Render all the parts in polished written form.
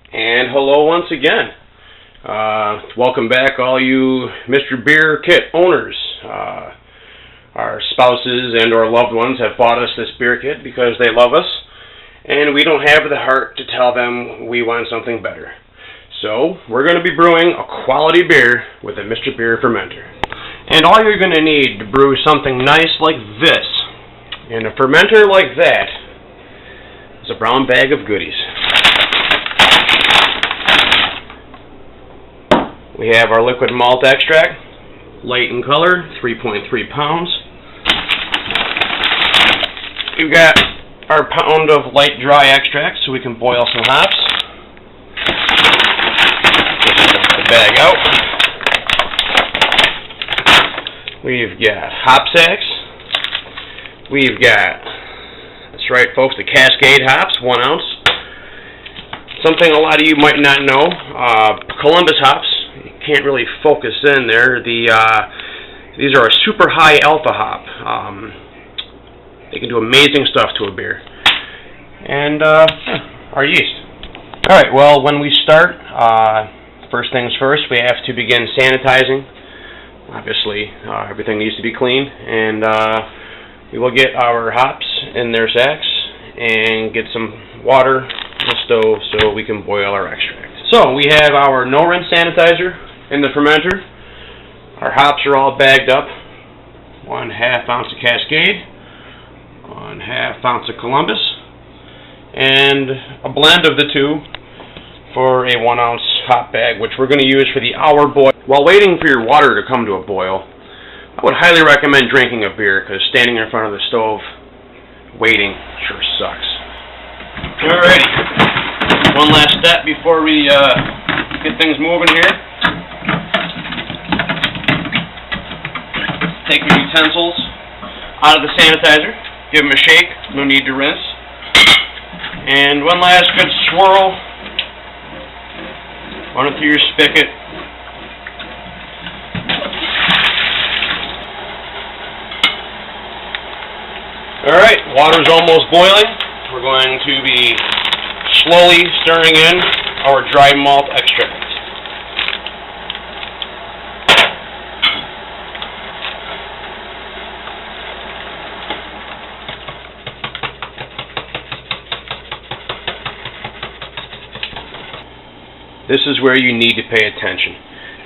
And hello once again. Welcome back all you Mr. Beer Kit owners. Our spouses and or loved ones have bought us this beer kit because they love us, and we don't have the heart to tell them we want something better. So we're going to be brewing a quality beer with a Mr. Beer fermenter. And all you're going to need to brew something nice like this, in a fermenter like that, is a brown bag of goodies. We have our liquid malt extract, light in color, 3.3 pounds. We've got our pound of light dry extract so we can boil some hops. Just dump the bag out. We've got hop sacks. We've got, that's right folks, the Cascade hops, 1 ounce. Something a lot of you might not know, Columbus hops. Can't really focus in there. These are a super high alpha hop. They can do amazing stuff to a beer. And our yeast. Alright, well, when we start, first things first, we have to begin sanitizing. Obviously, everything needs to be clean. And we will get our hops in their sacks and get some water on the stove so we can boil our extract. So, we have our no-rinse sanitizer in the fermenter. Our hops are all bagged up. 1/2 ounce of Cascade, 1/2 ounce of Columbus, and a blend of the two for a 1 ounce hop bag, which we're going to use for the hour boil. While waiting for your water to come to a boil, I would highly recommend drinking a beer, because standing in front of the stove waiting sure sucks. Alrighty, one last step before we get things moving here. Take your utensils out of the sanitizer, give them a shake, no need to rinse, and one last good swirl, run it through your spigot. Alright, water's almost boiling. We're going to be slowly stirring in our dry malt extract. This is where you need to pay attention.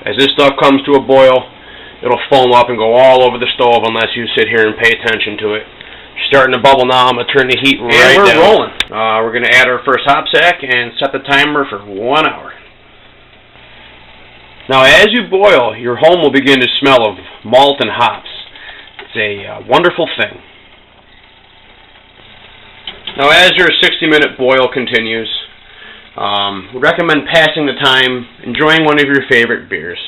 As this stuff comes to a boil, it'll foam up and go all over the stove unless you sit here and pay attention to it. Starting to bubble now. I'm going to turn the heat right down. And we're rolling. We're going to add our first hop sack and set the timer for 1 hour. Now as you boil, your home will begin to smell of malt and hops. It's a wonderful thing. Now as your 60-minute boil continues, we recommend passing the time enjoying one of your favorite beers.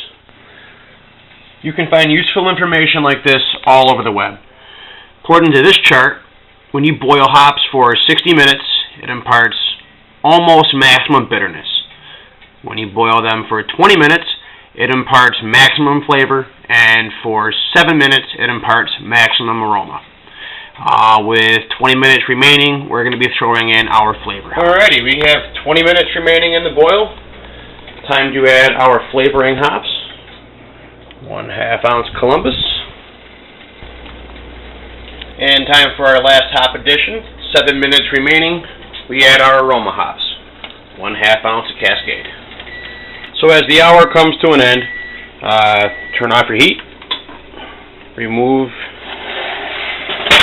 You can find useful information like this all over the web. According to this chart, when you boil hops for 60 minutes, it imparts almost maximum bitterness. When you boil them for 20 minutes, it imparts maximum flavor, and for 7 minutes, it imparts maximum aroma. With 20 minutes remaining, we're going to be throwing in our flavor hops. Alrighty, we have 20 minutes remaining in the boil. Time to add our flavoring hops. 1/2 ounce Columbus. And time for our last hop addition. 7 minutes remaining, we add our aroma hops. 1/2 ounce of Cascade. So as the hour comes to an end, turn off your heat. Remove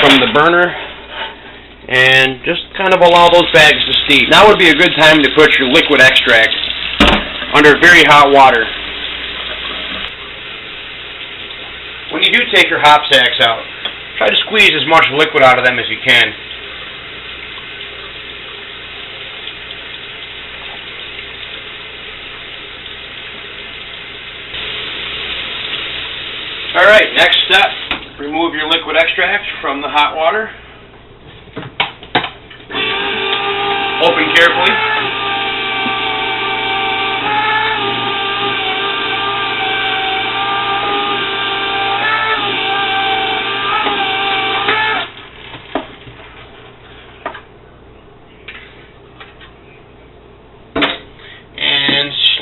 from the burner and just kind of allow those bags to steep. Now would be a good time to put your liquid extract under very hot water. When you do take your hop sacks out, try to squeeze as much liquid out of them as you can. Alright, next step. Remove your liquid extract from the hot water. Open carefully.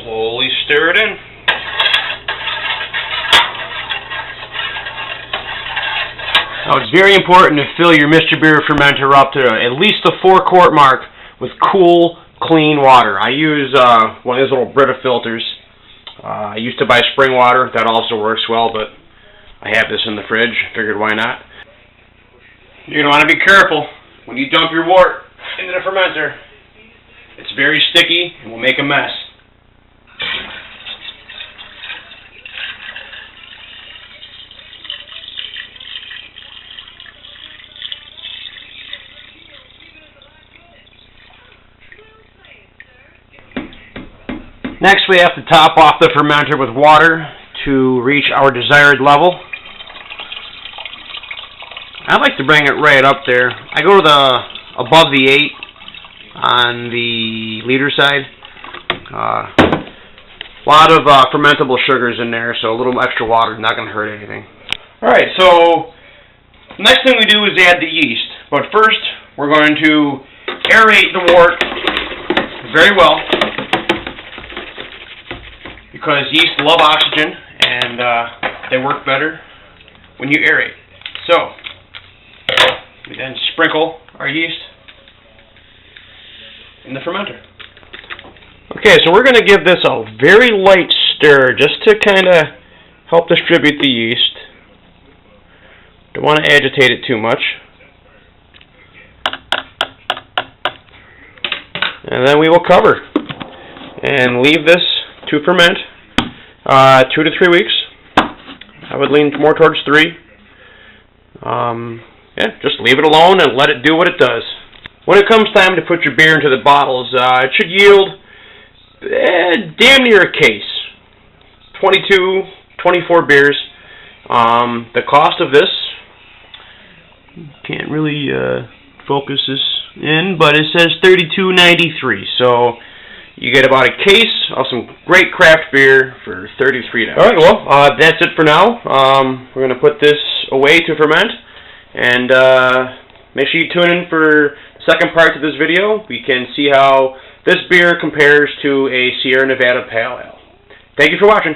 slowly stir it in. Now it's very important to fill your Mr. Beer fermenter up to at least the 4-quart mark with cool, clean water. I use one of these little Brita filters. I used to buy spring water. That also works well, but I have this in the fridge. Figured why not. You're going to want to be careful when you dump your wort into the fermenter. It's very sticky and will make a mess. Next, we have to top off the fermenter with water to reach our desired level. I like to bring it right up there. I go to the above the 8 on the liter side. A lot of fermentable sugars in there, so a little extra water is not going to hurt anything. Alright, so next thing we do is add the yeast. But first, we're going to aerate the wort very well, because yeast love oxygen and they work better when you aerate. So, we then sprinkle our yeast in the fermenter. Okay, so we're going to give this a very light stir just to kind of help distribute the yeast. Don't want to agitate it too much. And then we will cover and leave this to ferment 2 to 3 weeks. I would lean more towards 3. Yeah, just leave it alone and let it do what it does. When it comes time to put your beer into the bottles, it should yield damn near a case. 22, 24 beers. The cost of this, can't really focus this in, but it says $32.93. So you get about a case of some great craft beer for $33. Alright, well, that's it for now. We're going to put this away to ferment. And make sure you tune in for the second part of this video. We can see how this beer compares to a Sierra Nevada Pale Ale. Thank you for watching.